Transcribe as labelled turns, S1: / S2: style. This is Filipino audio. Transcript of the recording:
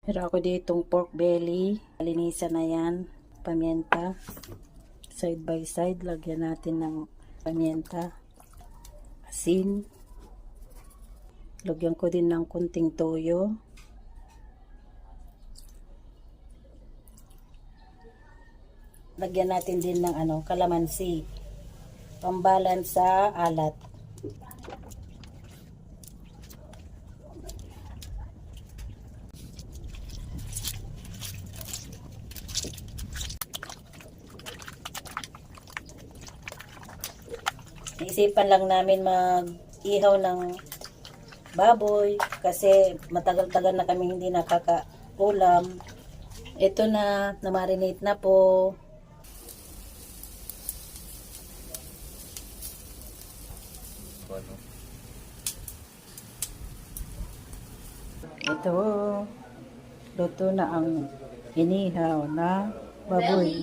S1: Meron ako ditong pork belly. Linisan na yan. Pamienta. Side by side. Lagyan natin ng pamienta. Asin. Lagyan ko din ng kunting toyo. Lagyan natin din ng kalamansi. Pambalance sa alat. Naisipan lang namin mag-ihaw ng baboy kasi matagal-tagal na kami hindi nakakaulam. Ito na, na-marinate na po. Ito, luto na ang inihaw na baboy.